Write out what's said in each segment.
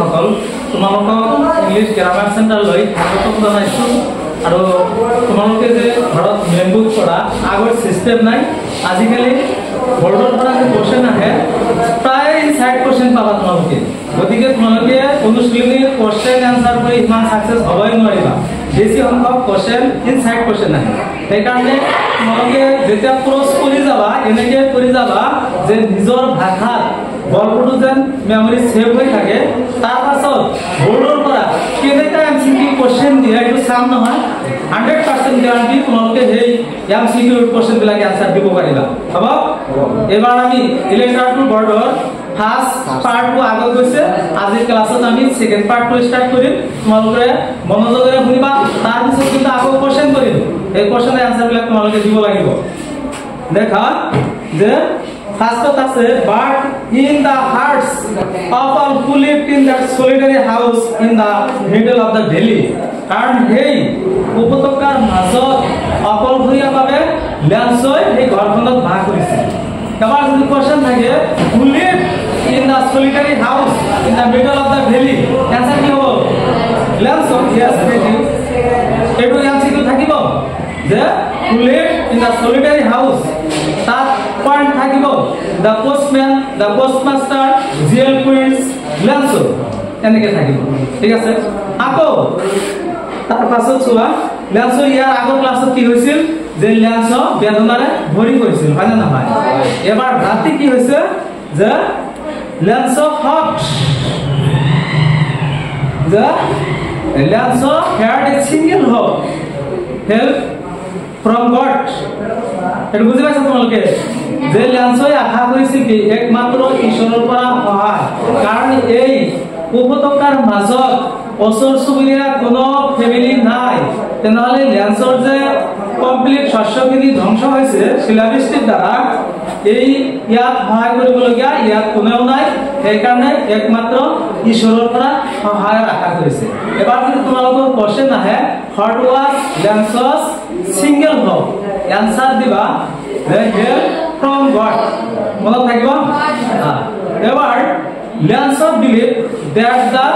সকল তোমালোকক English grammar centre লৈ স্বাগতম জনাইছোঁ আৰু তোমালোকে যে ঘৰত মেমবুক কৰা আগৰ সিস্টেম নাই আজিকালি বৰ্ডৰ পৰা যে কোশ্চেন আহে প্ৰায় ইনসাইড কোশ্চেন পাবা তোমালোকে গতিকে তোমালোকে অনুশীলনী কোশ্চেন আনসাৰ কৰি ইমান সাকসেস হ'বই নোৱাৰিবা বেছি সংখ্যক কোশ্চেন ইনসাইড কোশ্চেন আহে সেইকাৰণে তোমালোকে যেতিয়া ক্ৰছ কৰি যাবা এনেকৈ কৰি যাবা যে নিজৰ ভাষাত গল্পটো যেন মেমৰি সেভ হৈ থাকে তাৰ পাছত বৰ্ডৰ পৰা কেনেকৈ এমসিকিউ কোশ্চেন দিয়ে এইটো চাম নহয় 100% গ্যাৰান্টি তোমালোকে সেই এমসিকিউ কোশ্চেন বিলাক আনসাৰ দিব পাৰিবা হ'ব এবাৰ আমি ইলেক্ট্ৰন বৰ্ডৰ ফাৰ্স্ট পাৰ্টটো আগত গৈছে আজি ক্লাছত আমি সেকেন্ড পাৰ্টটো স্টাৰ্ট কৰিম তোমালোকে মনোযোগেৰে শুনিবা তাৰ পিছত কিন্তু আকৌ কোশ্চেন কৰিম এই কোশ্চেনৰ আনসাৰ বিলাক তোমালোকে দিব লাগিব দেখা যে ফার্স্টত আছে but in the hearts of all who lived in that solitary house in the middle of the valley কাৰণ সেই উপত্যকাৰ মাজত অকলশৰীয়াভাৱে ল্যান্সই এই ঘৰখনত বাস কৰিছিল এবাৰ যদি কোশ্চেন থাকে who lived in the solitary house in the middle of the valley answer কি হ'ব ল্যান্স ইয়েস এইটো आंसर কি থাকিব যে who lived in the solitary house তাত পয়েন্ট থাকিব দা পোস্টম্যান দা পোস্টমাস্টার জেল কুইন্স ল্যান্স এনেকে থাকিব ঠিক আছে আকৌ তাৰ পাছত চোৱা ল্যান্স ইয়াৰ আগৰ ক্লাছত কি হৈছিল যে ল্যান্স বেদনাৰে ভৰি পৰিছিল হয় না নহয় এবাৰ ৰাতি কি হৈছে যে ল্যান্স হট যে lance had a single hope help from God এটা বুঝি পাইছা তোমালোকে যে ল্যান্সই আশা কৰিছিল কি একমাত্ৰ ঈশ্বৰৰ পৰা সহায় কাৰণ এই উপত্যকাৰ মাজত ওচৰ চুবুৰীয়া কোনো ফ্যামিলি নাই তেনেহলে ল্যান্সৰ যে কমপ্লিট শস্যখিনি ধ্বংস হৈছে শিলাবৃষ্টিৰ দ্বাৰা এই ইয়াত সহায় কৰিবলগীয়া ইয়াত কোনেও নাই সেইকাৰণে একমাত্ৰ ঈশ্বৰৰ পৰা সহায় আশা কৰিছে এবাৰ যদি তোমালোকৰ কোশ্চেন আহে what was Lencho's single hope answer দিবা the help from God মনত থাকিব এবাৰ Lencho believe that the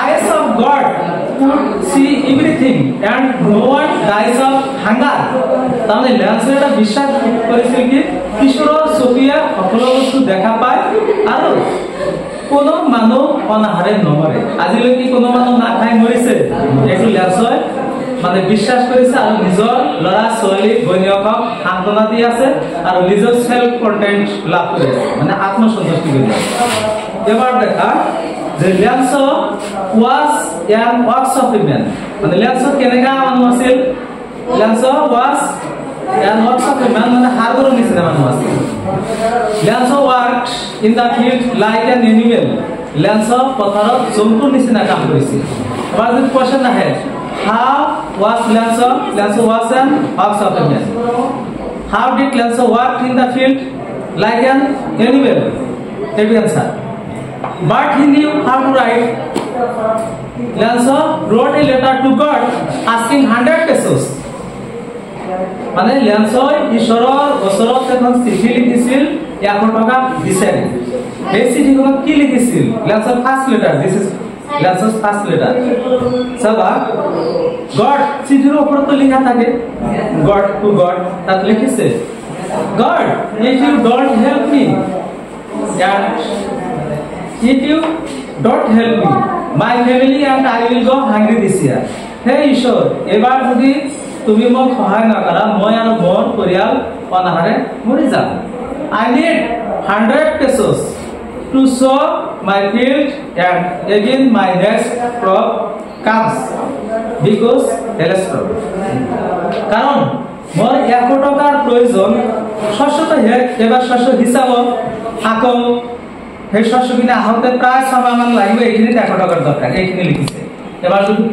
eyes of God could see everything and no one dies of hunger তাহলে ল্যান্স এটা বিশ্বাস কৰিছিল কি ঈশ্বৰৰ চকুয়ে সকলো বস্তু দেখা পায় আৰু কোনো মানুহ অনাহাৰে নমৰে আজিলৈকে কোনো মানুহ না খাই মৰিছে এইটো ল্যান্সই মানে বিশ্বাস কৰিছে আৰু নিজৰ লৰা ছোৱালী বৈনিয়কক সান্তনা দি আছে আৰু নিজৰ সেলফ কন্টেন্ট লাভ কৰিছে মানে আত্মসন্তুষ্টি কৰিছে এবাৰ দেখা যে Lencho was an ox of man মানে ল্যান্স কেনেকা মানুহ আছিল Lencho was an ox of man মানে হাৰ্বৰ নিচিনা মানুহ আছিল Lencho worked in the field like an animal Lencho পথাৰত জন্তুৰ নিচিনা কাম কৰিছিল এবাৰ যদি কোশ্চেন আহে how was Lanso was an ox of a man how did Lanso work in the field like an animal that we answer but he knew how to write Lanso wrote a letter to God asking 100 pesos মানে ল্যান্সো ঈশ্বৰৰ ওচৰত এখন চিঠি লিখিছিল 100 টকা বিচাৰি এই চিঠিখনত কি লিখিছিল ল্যান্সৰ first letter this is Lencho's first letter সবা God চিঠির উপর তো লেখা থাকে God to God তাত লিখিছে God if you don't help me and if you don't help me my family and I will go hungry this year হে ঈশ্বর এবাৰ যদি তুমি মোক সহায় নকৰা মই আৰু মোৰ পৰিয়াল অনাহাৰে মৰি যাম I need 100 pesos to sow my field and again my next crop comes because telescope কারণ মোৰ 100 টকাৰ প্ৰয়োজন শস্যটো এবাৰ শস্য হিচাপ আকৌ সেই শস্যখিনি আহতে প্ৰায় 6 মাহ মান লাগিব এইখিনি 100 টকাৰ দৰকাৰ এইখিনি লিখিছে এবাৰ যদি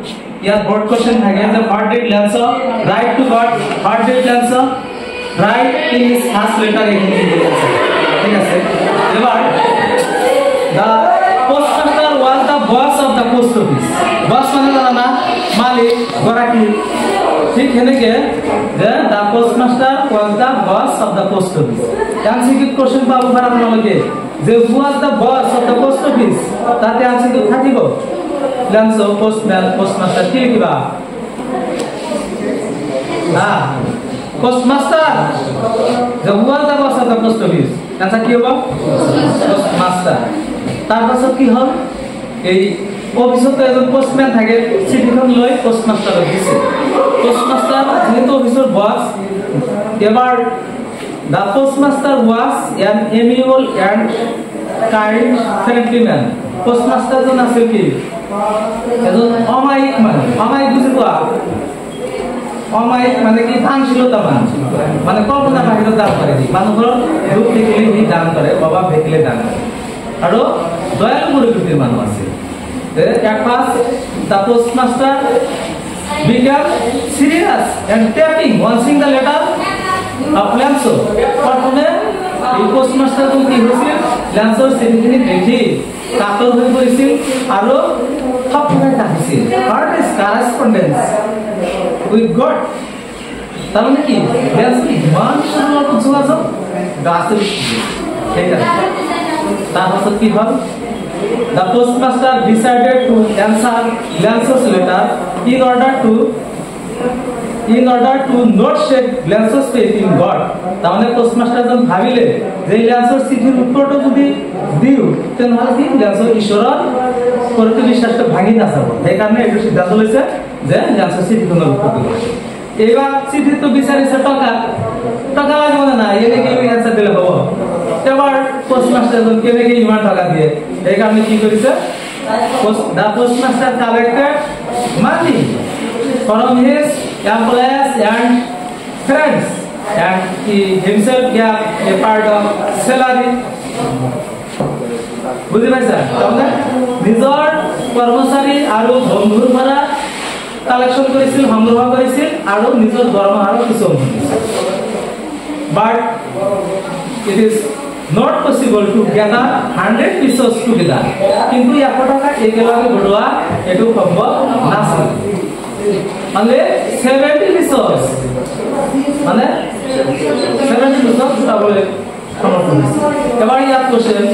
ইয়াত বোর্ড কোশ্চেন থাকে যে what did Lanso write to God what did Lanso write in his first letter এইখিনি লিখিছে ঠিক আছে এবাৰ the postmaster was the boss of the post office boss মানে জানা মালিক গরাকি ঠিক এনেকে the postmaster was the boss of the post office MCQ question পাবো পারা তোমাকে যে who was the boss of the post office তাতে আছে তো থাকিব ল্যান্স পোস্টম্যান পোস্টমাস্টার কি লিখিবা postmaster the who was the boss of the post office আচ্ছা কি হবে পোস্টমাস্টার তারপর কি হল এই অফিসত একজন পোস্টম্যান থাকে চিঠিখন লই পোস্টমাস্টারক দিছে পোস্টমাস্টার যেহেতু অফিসর বস এবার the postmaster was an amiable and kind friendly man postmaster জন আছিল কি এজন অমায়িক বুঝি কোয়া অমায়িক মানে কি দানশীলতা মানে কল্পনা বাহিরে দান করে মানুহৰ দুখ দেখিলে সি দান কৰে অভাৱ দেখিলে দান কৰে আৰু দয়ালু প্ৰকৃতিৰ মানুহ আছিল at first the postmaster became serious and tapping once the letter of Lanso প্রথমে এই পোস্টমাস্টার কোন কি হইছিল ল্যান্সর চিঠিখিনি দেখি কাতর হয়ে পড়িছিল আৰু থপথপাই কাঁদিছিল what is correspondence with God তার মানে কি ল্যান্স কি মান সরল যোগাযোগ গাছের ঠিক আছে তারপর কি হল the postmaster decided to answer Lanso's letter in order to not shake Lanso's faith in God তার মানে পোস্টমাস্টার জন ভাবিলে যে ল্যান্সর চিঠির উত্তরটা যদি দিও তেনহলে কি ল্যান্সর ঈশ্বরের প্রতি বিশ্বাসটা ভাঙি না যাব এই কারণে একটু সিদ্ধান্ত লইছে যে ল্যান্সর চিঠির উত্তর দিব এবার চিঠি তো বিচারিছে টাকা লাগবে না এনে কি অ্যানসার দিলে হবে এবার পোস্টমাস্টার জন কেনে কি ইমান টাকা দিয়ে এই কারণে কি করেছে the postmaster collected money from his employees and friends and he himself gave a part of salary বুঝি পাইছা তাহলে নিজর কর্মচারী আর বন্ধুর দ্বারা কালেকশন করেছিল সংগ্রহ করেছিল আর নিজর দরমহার কিছু বাট it is not possible to gather 100 pesos together কিন্তু 100 টাকা একেলগে বড়োয়া এটো সম্ভব নাছিল মানে 70 pesos মানে 70 pesos তাহলে সমর্থন এবার ইয়াত কোশ্চেন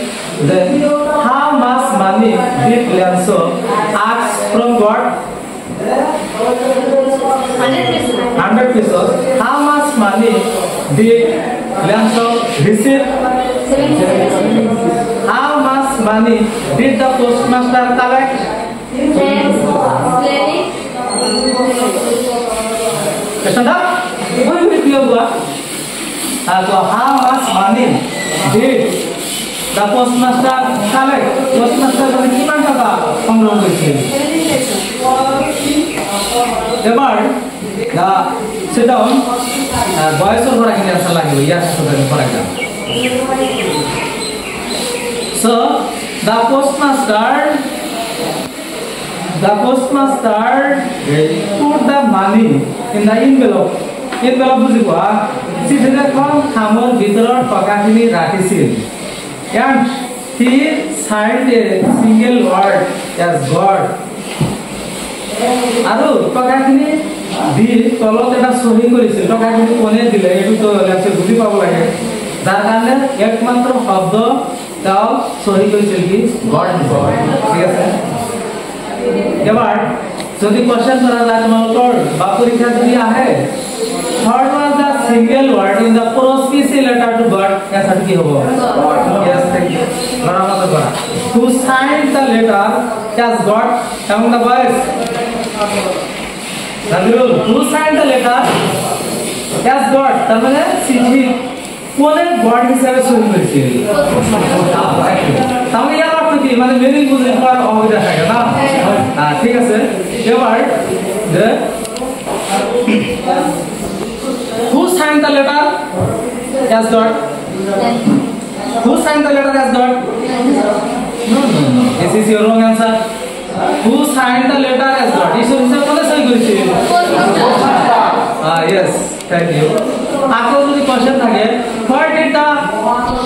যে how much money did Lanso ask from God 100 pesos how much money did Lanso receive how much money did the postmaster collect Kashanda what will be over so how much money did the postmaster collect postmaster মানে কিমান টাকা সংগ্রহ করেছিল এবার দা sit down বয়সের পরে কি answer লাগবে ইয়ার সাথে পরে গেল so the postmaster put the money in the envelope বুঝিবা চিঠিখন খামৰ ভিতৰত টকাখিনি ৰাখিছিল and he signed a single word as God আৰু টকাখিনি দি তলত এটা সহি কৰিছিল টকাখিনি কোনে দিলে এটো তো লাগছে বুজি পাব লাগে যাৰ কাৰণে একমাত্ৰ শব্দ তাও সহি কৰিছিল কি গড ঠিক আছে এবাৰ যদি কোশ্চেন কৰা যায় তোমালোকৰ বা পৰীক্ষা যদি আহে what was the single word in the prospectus letter to God answer কি হ'ব yes thank you বরাবর করা who signed the letter as God among the boys Nazirul who signed the letter as God তার মানে চিঠি কোনে god হিসেবে সই করেছিল তাহলে ইয়ার অর্থ কি মানে মিনিং বুঝতে পারার অসুবিধা থাকে না ঠিক আছে এবার যে who signed the letter as God who signed the letter as God no this is your wrong answer who signed the letter as God ঈশ্বর হিসেবে কোনে সই করেছিল yes thank you आपको যদি কোশ্চেন থাকে why did the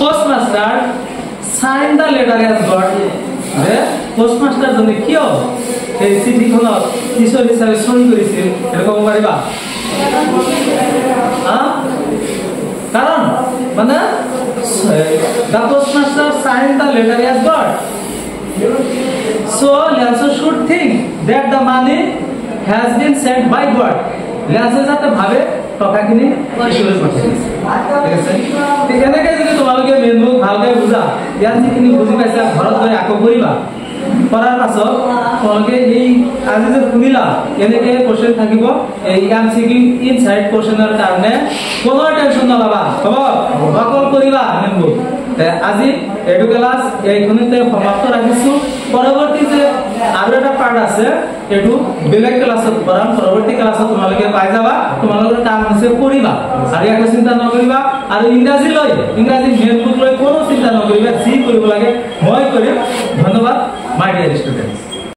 postmaster sign the letter as God যে postmaster জন্য কিয় এই চিঠিখন ঈশ্বর হিসাবে সই করেছিল এরকম পারিবা কারণ মানে the postmaster signed the letter as God So Lancer should think that the money has been sent by God. Lancer যাতে ভাবে টাকাখিনি ঈশ্বরে পাঠিয়েছে। ঠিক আছে? ঠিক এনেকে যদি তোমালোকে মেনবুক ভালকৈ বুজা, ইয়াত যিখিনি বুজি পাইছা ঘৰত গৈ আকৌ কৰিবা। কৰাৰ পাছত তোমালোকে এই আজি যে শুনিলা এনেকে কোশ্চেন থাকিব এই এমসিকিউ ইনসাইড কোশ্চেনৰ কাৰণে কোনো টেনচন নলবা। হ'ব? অকল কৰিবা মেনবুক। আজি এডু ক্লাস এইখনতে সমাপ্ত ৰাখিছো। পৰৱৰ্তী যে আৰু এটা পাৰ্ট আছে এটো বেলেগ ক্লাছত পঢ়াম। পৰৱৰ্তী ক্লাছত তোমালোকে পাই যাবা। তোমালোকৰ কাম হৈছে কৰিবা আৰু একো চিন্তা নকৰিবা। আৰু ইংৰাজী মেনবুক লৈ কোনো চিন্তা নকৰিবা। যি কৰিব লাগে মই কৰিম। ধন্যবাদ মাই ডিয়াৰ ষ্টুডেন্টস।